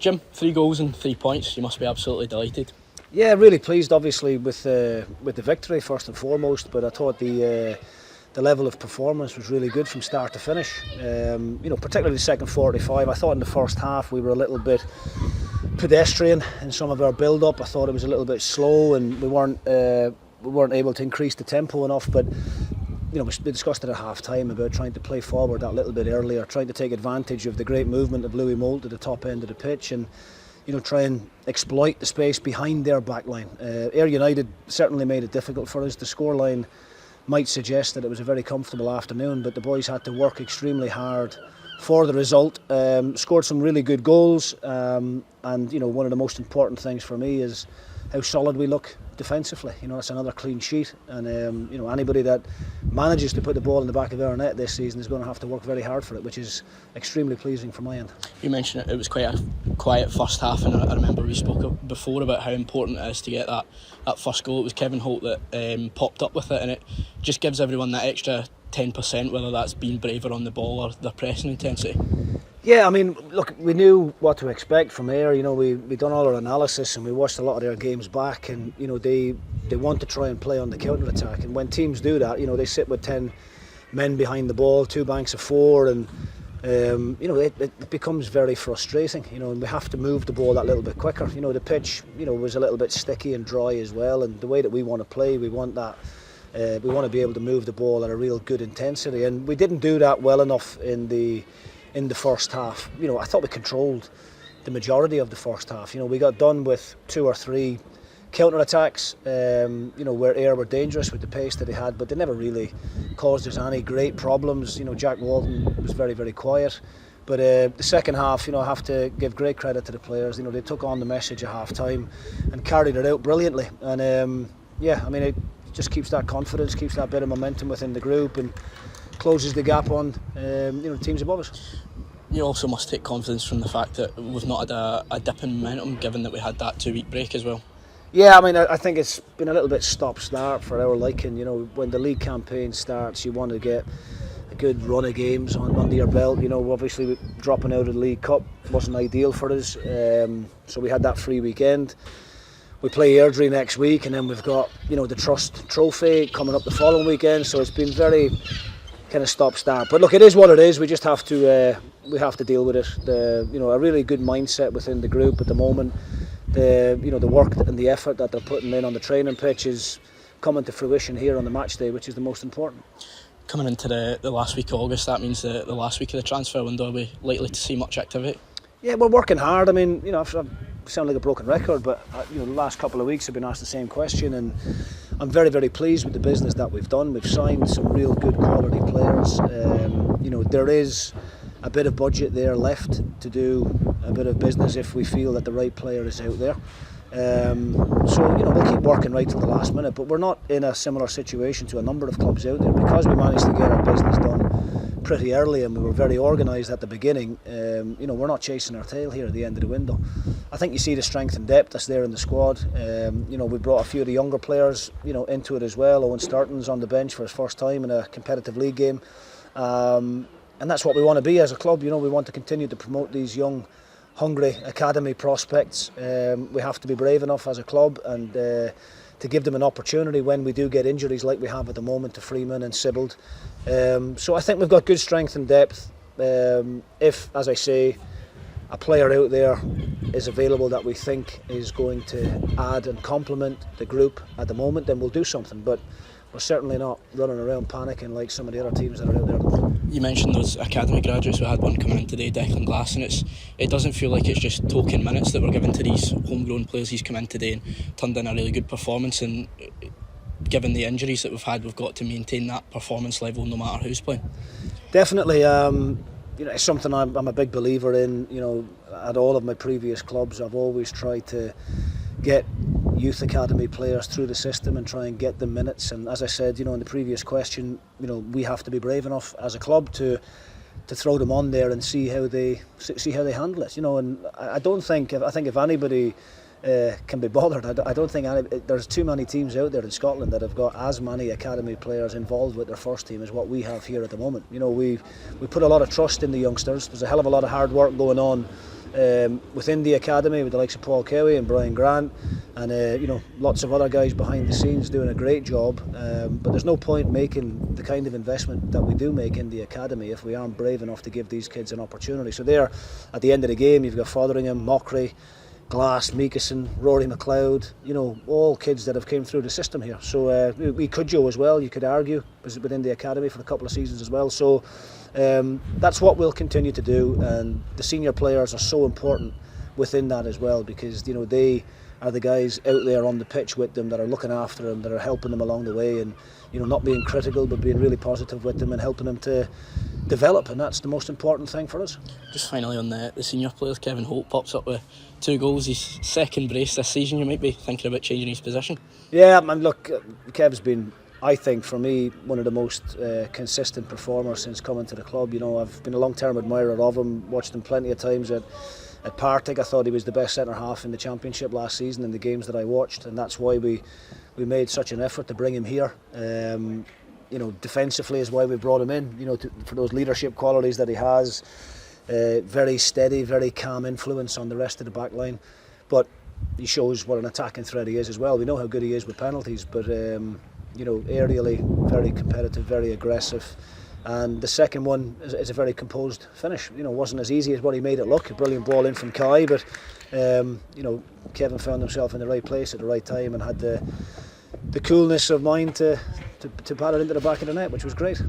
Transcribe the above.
Jim, 3 goals and 3 points. You must be absolutely delighted. Yeah, really pleased, obviously, with the victory first and foremost. But I thought the level of performance was really good from start to finish. Particularly the second 45. I thought in the first half we were a little bit pedestrian in some of our build-up. I thought it was a little bit slow, and we weren't able to increase the tempo enough. But we discussed it at half-time about trying to play forward that little bit earlier, trying to take advantage of the great movement of Louis Holt at the top end of the pitch, and try and exploit the space behind their backline. Ayr United certainly made it difficult for us. The scoreline might suggest that it was a very comfortable afternoon, but the boys had to work extremely hard for the result. Scored some really good goals, and one of the most important things for me is how solid we look defensively. It's another clean sheet, and anybody that manages to put the ball in the back of our net this season is going to have to work very hard for it, which is extremely pleasing from my end. You mentioned it was quite a quiet first half, and I remember we spoke before about how important it is to get that first goal. It was Kevin Holt that popped up with it, and it just gives everyone that extra 10%, whether that's being braver on the ball or their pressing intensity. Yeah, I mean, look, we knew what to expect from Ayr. We've done all our analysis, and we watched a lot of their games back, and they want to try and play on the counter attack. And when teams do that, they sit with 10 men behind the ball, 2 banks of 4, and it becomes very frustrating. And we have to move the ball that little bit quicker. The pitch, was a little bit sticky and dry as well. And the way that we want to play, we want that. We want to be able to move the ball at a real good intensity, and we didn't do that well enough in the first half. I thought we controlled the majority of the first half. We got done with 2 or 3 counter-attacks, where Ayr were dangerous with the pace that they had, but they never really caused us any great problems. Jack Walton was very, very quiet. But the second half, I have to give great credit to the players. They took on the message at half-time and carried it out brilliantly. And it just keeps that confidence, keeps that bit of momentum within the group, and closes the gap on teams above us. You also must take confidence from the fact that we've not had a dip in momentum, given that we had that 2-week break as well. Yeah, I mean, I think it's been a little bit stop-start for our liking. When the league campaign starts, you want to get a good run of games under your belt. Obviously dropping out of the League Cup wasn't ideal for us, so we had that free weekend. We play Airdrie next week, and then we've got the Trust Trophy coming up the following weekend. So it's been very kind of stop-start. But look, it is what it is. We just have to deal with it. A really good mindset within the group at the moment. The work and the effort that they're putting in on the training pitch is coming to fruition here on the match day, which is the most important. Coming into the last week of August, that means the last week of the transfer window. Are we likely to see much activity? Yeah, we're working hard. I mean, I sound like a broken record, but the last couple of weeks I've been asked the same question, and I'm very, very pleased with the business that we've done. We've signed some real good quality players. There is a bit of budget there left to do a bit of business if we feel that the right player is out there. We'll keep working right till the last minute, but we're not in a similar situation to a number of clubs out there, because we managed to get our business done pretty early and we were very organised at the beginning. We're not chasing our tail here at the end of the window. I think you see the strength and depth that's there in the squad. We brought a few of the younger players into it as well. Owen Sturton's on the bench for his first time in a competitive league game, and that's what we want to be as a club. We want to continue to promote these young, hungry academy prospects. We have to be brave enough as a club and to give them an opportunity when we do get injuries like we have at the moment to Freeman and Sibbald. So I think we've got good strength and depth. If, as I say, a player out there is available that we think is going to add and complement the group at the moment, then we'll do something. But we're certainly not running around panicking like some of the other teams that are out there. You mentioned those academy graduates. We had one coming in today, Declan Glass, and it doesn't feel like it's just token minutes that we're given to these homegrown players. He's come in today and turned in a really good performance, and given the injuries that we've had, we've got to maintain that performance level no matter who's playing. Definitely. It's something I'm a big believer in. At all of my previous clubs, I've always tried to get youth academy players through the system and try and get them minutes. And as I said, in the previous question, we have to be brave enough as a club to throw them on there and see how they handle it. And I think if anybody can be bothered, I don't think there's too many teams out there in Scotland that have got as many academy players involved with their first team as what we have here at the moment. We put a lot of trust in the youngsters. There's a hell of a lot of hard work going on within the academy with the likes of Paul Cowie and Brian Grant, and lots of other guys behind the scenes doing a great job. But there's no point making the kind of investment that we do make in the academy if we aren't brave enough to give these kids an opportunity. So there, at the end of the game, you've got Fotheringham, Mockery, Glass, Meekison, Rory McLeod, all kids that have came through the system here. So we Cudjoe as well, you could argue, was within the academy for a couple of seasons as well. So that's what we'll continue to do, and the senior players are so important within that as well, because they are the guys out there on the pitch with them that are looking after them, that are helping them along the way, and not being critical but being really positive with them and helping them to develop, and that's the most important thing for us. Just finally on the senior players, Kevin Holt pops up with 2 goals, his second brace this season. You might be thinking about changing his position. Yeah, man, look, Kev's been, I think, for me, one of the most consistent performers since coming to the club. I've been a long-term admirer of him, watched him plenty of times at Partick. I thought he was the best centre-half in the Championship last season in the games that I watched, and that's why we made such an effort to bring him here. Defensively is why we brought him in, for those leadership qualities that he has. Very steady, very calm influence on the rest of the back line. But he shows what an attacking threat he is as well. We know how good he is with penalties, but aerially very competitive, very aggressive. And the second one is a very composed finish. Wasn't as easy as what he made it look. A brilliant ball in from Kai, but Kevin found himself in the right place at the right time and had the coolness of mind to pat it into the back of the net, which was great.